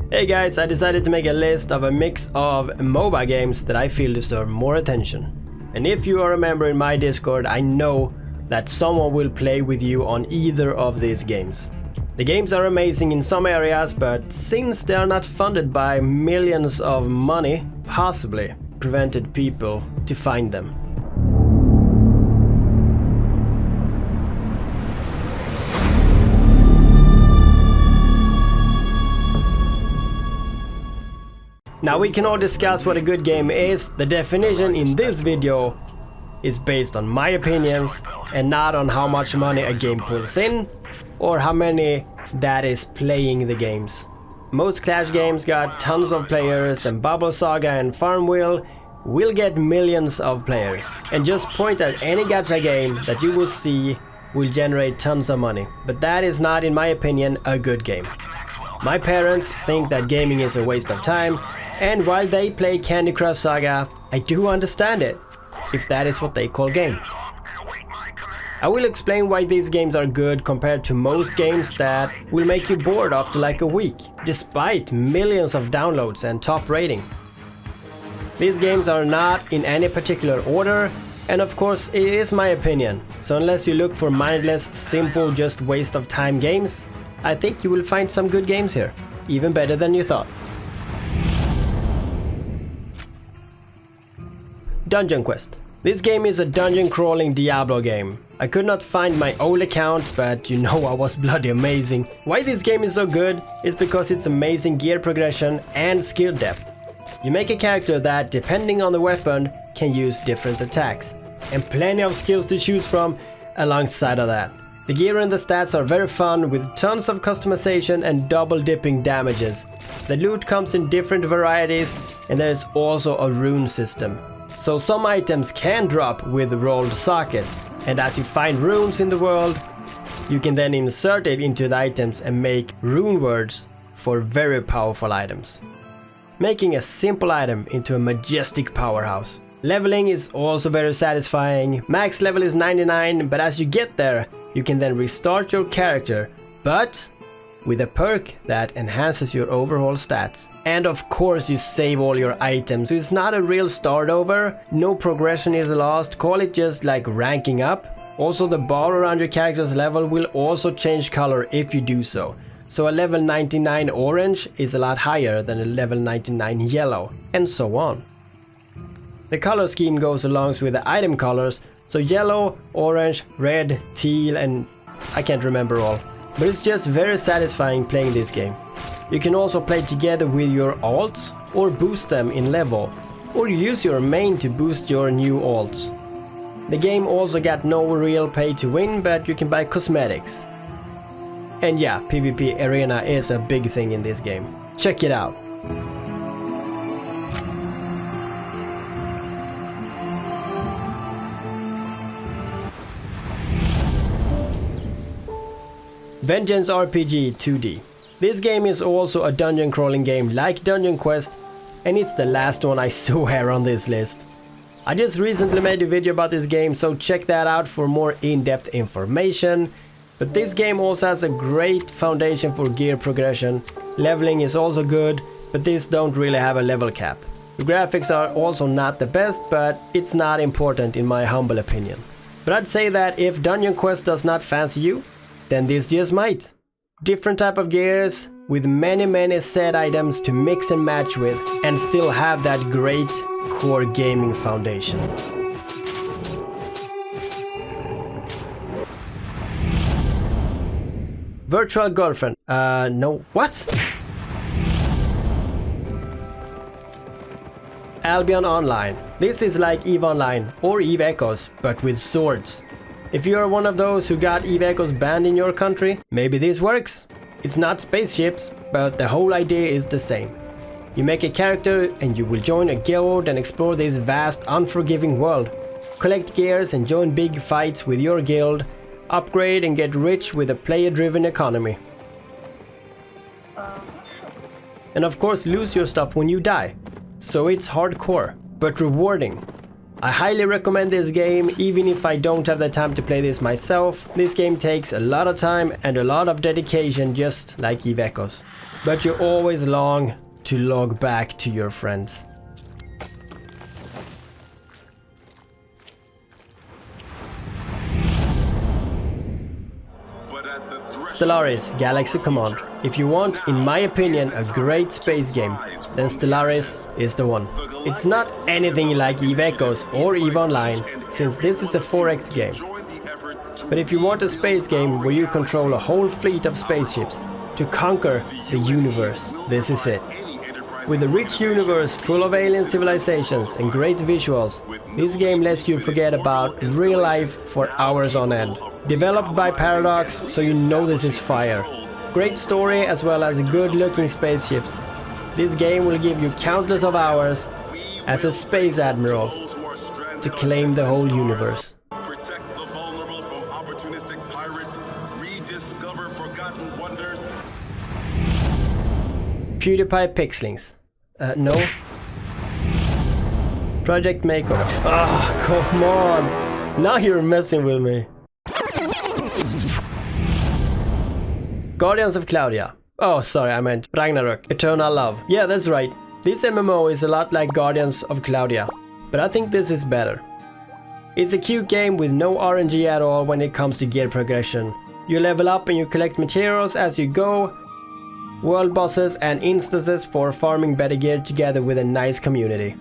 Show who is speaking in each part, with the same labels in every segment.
Speaker 1: Hey guys, I decided to make a list of a mix of MOBA games that I feel deserve more attention. And if you are a member in my Discord, I know that someone will play with you on either of these games. The games are amazing in some areas, but since they are not funded by millions of money, possibly prevented people to find them. Now we can all discuss what a good game is. The definition in this video is based on my opinions and not on how much money a game pulls in or how many that is playing the games. Most Clash games got tons of players, and Bubble Saga and Farmville will get millions of players. And just point at any gacha game that you will see will generate tons of money. But that is not, in my opinion, a good game. My parents think that gaming is a waste of time, and while they play Candy Crush Saga, I do understand it, if that is what they call game. I will explain why these games are good compared to most games that will make you bored after like a week, despite millions of downloads and top rating. These games are not in any particular order, and of course it is my opinion, so unless you look for mindless, simple, just waste of time games, I think you will find some good games here, even better than you thought. Dungeon Quest. This game is a dungeon crawling Diablo game. I could not find my old account, but you know I was bloody amazing. Why this game is so good is because it's amazing gear progression and skill depth. You make a character that, depending on the weapon, can use different attacks, and plenty of skills to choose from alongside of that. The gear and the stats are very fun, with tons of customization and double dipping damages. The loot comes in different varieties, and there is also a rune system. So some items can drop with rolled sockets, and as you find runes in the world, you can then insert it into the items and make rune words for very powerful items, making a simple item into a majestic powerhouse. Leveling is also very satisfying. Max level is 99, but as you get there, you can then restart your character, but with a perk that enhances your overall stats. And of course you save all your items, so it's not a real start over, no progression is lost, call it just like ranking up. Also the bar around your character's level will also change color if you do so. So a level 99 orange is a lot higher than a level 99 yellow, and so on. The color scheme goes along with the item colors, so yellow, orange, red, teal, and I can't remember all. But it's just very satisfying playing this game. You can also play together with your alts or boost them in level, or use your main to boost your new alts. The game also got no real pay to win, but you can buy cosmetics. And yeah, PvP arena is a big thing in this game. Check it out. Vengeance RPG 2D. This game is also a dungeon crawling game like Dungeon Quest, and it's the last one I swear on this list. I just recently made a video about this game, so check that out for more in-depth information. But this game also has a great foundation for gear progression. Leveling is also good, but these don't really have a level cap. The graphics are also not the best, but it's not important in my humble opinion. But I'd say that if Dungeon Quest does not fancy you, then this just might. Different type of gears with many set items to mix and match with, and still have that great core gaming foundation. Virtual Girlfriend. No. What? Albion Online. This is like EVE Online or EVE Echoes, but with swords. If you are one of those who got EVE Echoes banned in your country, maybe this works. It's not spaceships, but the whole idea is the same. You make a character and you will join a guild and explore this vast, unforgiving world. Collect gears and join big fights with your guild, upgrade and get rich with a player-driven economy. And of course lose your stuff when you die. So it's hardcore, but rewarding. I highly recommend this game, even if I don't have the time to play this myself. This game takes a lot of time and a lot of dedication, just like Eve Echoes. But you always long to log back to your friends. Stellaris Galaxy Command. If you want, in my opinion, a great space game, then Stellaris is the one. It's not anything like Eve Echoes or EVE Online, since this is a 4X game. But if you want a space game where you control a whole fleet of spaceships to conquer the universe, this is it. With a rich universe full of alien civilizations and great visuals, this game lets you forget about real life for hours on end. Developed by Paradox, so you know this is fire. Great story as well as good looking spaceships. This game will give you countless of hours as a space admiral to claim the whole universe.
Speaker 2: Protect the vulnerable from opportunistic pirates. Rediscover forgotten wonders.
Speaker 1: PewDiePie Pixellings. No. Project Makeover. Ah, come on! Now you're messing with me. Guardians of Claudia. Oh, sorry, I meant Ragnarok. Eternal Love. Yeah, that's right. This MMO is a lot like Guardians of Claudia, but I think this is better. It's a cute game with no RNG at all when it comes to gear progression. You level up and you collect materials as you go, world bosses and instances for farming better gear together with a nice community.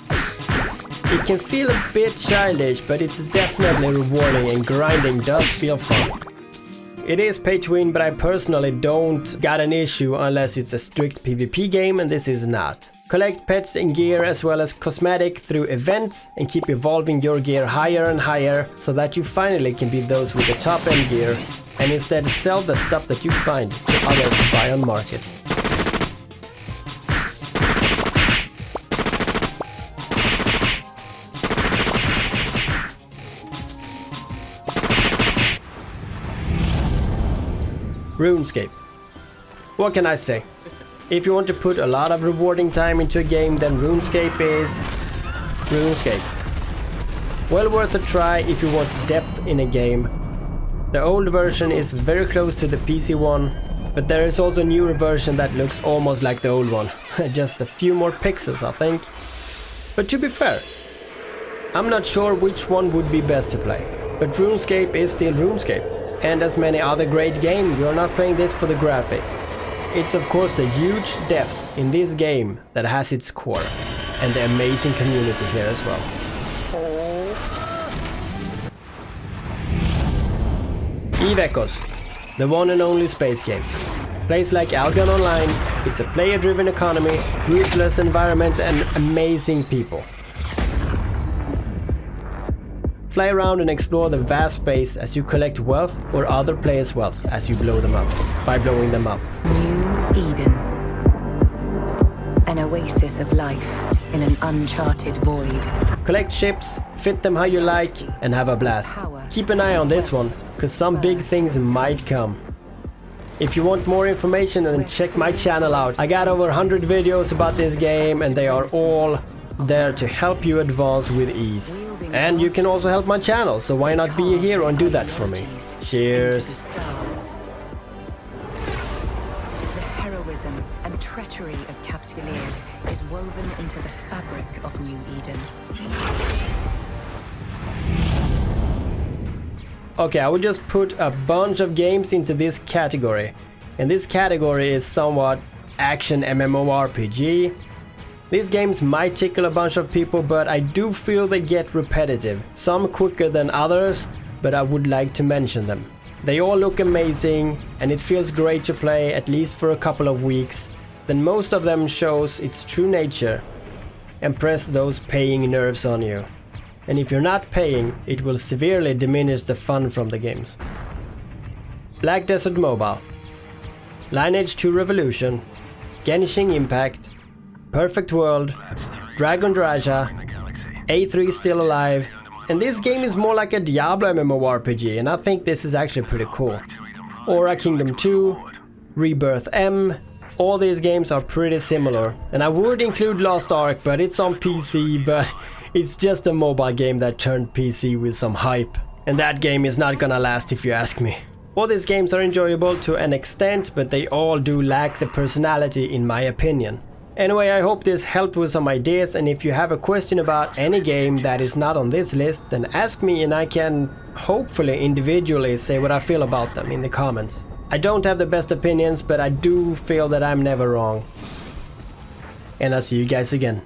Speaker 1: It can feel a bit childish, but it's definitely rewarding and grinding does feel fun. It is pay to win, but I personally don't got an issue unless it's a strict PvP game, and this is not. Collect pets and gear as well as cosmetic through events and keep evolving your gear higher and higher so that you finally can be those with the top end gear and instead sell the stuff that you find to others to buy on market. Runescape. What can I say? If you want to put a lot of rewarding time into a game, then Runescape is Runescape. Well worth a try if you want depth in a game. The old version is very close to the PC one, but there is also a newer version that looks almost like the old one. Just a few more pixels, I think. But to be fair, I'm not sure which one would be best to play. But RuneScape is still RuneScape. And as many other great games, you're not playing this for the graphic. It's of course the huge depth in this game that has its core, and the amazing community here as well. Eve Echoes, the one and only space game. Plays like Albion Online, it's a player-driven economy, ruthless environment and amazing people. Fly around and explore the vast space as you collect wealth or other players' wealth as you blow them up, by blowing them up.
Speaker 3: New Eden. An oasis of life in an uncharted void.
Speaker 1: Collect ships, fit them how you like, and have a blast. Keep an eye on this one, cause some big things might come. If you want more information, then check my channel out. I got over 100 videos about this game and they are all there to help you advance with ease. And you can also help my channel, so why not be a hero and do that for me? Cheers!
Speaker 3: The heroism and treachery of Capsuleers is woven into the fabric of New Eden.
Speaker 1: Okay, I would just put a bunch of games into this category. And this category is somewhat action MMORPG. These games might tickle a bunch of people, but I do feel they get repetitive. Some quicker than others, but I would like to mention them. They all look amazing, and it feels great to play at least for a couple of weeks. Then most of them shows its true nature and press those paying nerves on you. And if you're not paying, it will severely diminish the fun from the games. Black Desert Mobile, Lineage 2 Revolution, Genshin Impact, Perfect World, Dragon Raja, A3 Still Alive, and this game is more like a Diablo MMORPG, and I think this is actually pretty cool. Aura Kingdom 2, Rebirth M, all these games are pretty similar, and I would include Lost Ark, but it's on PC, but It's just a mobile game that turned PC with some hype. And that game is not gonna last if you ask me. All these games are enjoyable to an extent, but they all do lack the personality in my opinion. Anyway, I hope this helped with some ideas, and if you have a question about any game that is not on this list, then ask me and I can hopefully individually say what I feel about them in the comments. I don't have the best opinions, but I do feel that I'm never wrong. And I'll see you guys again.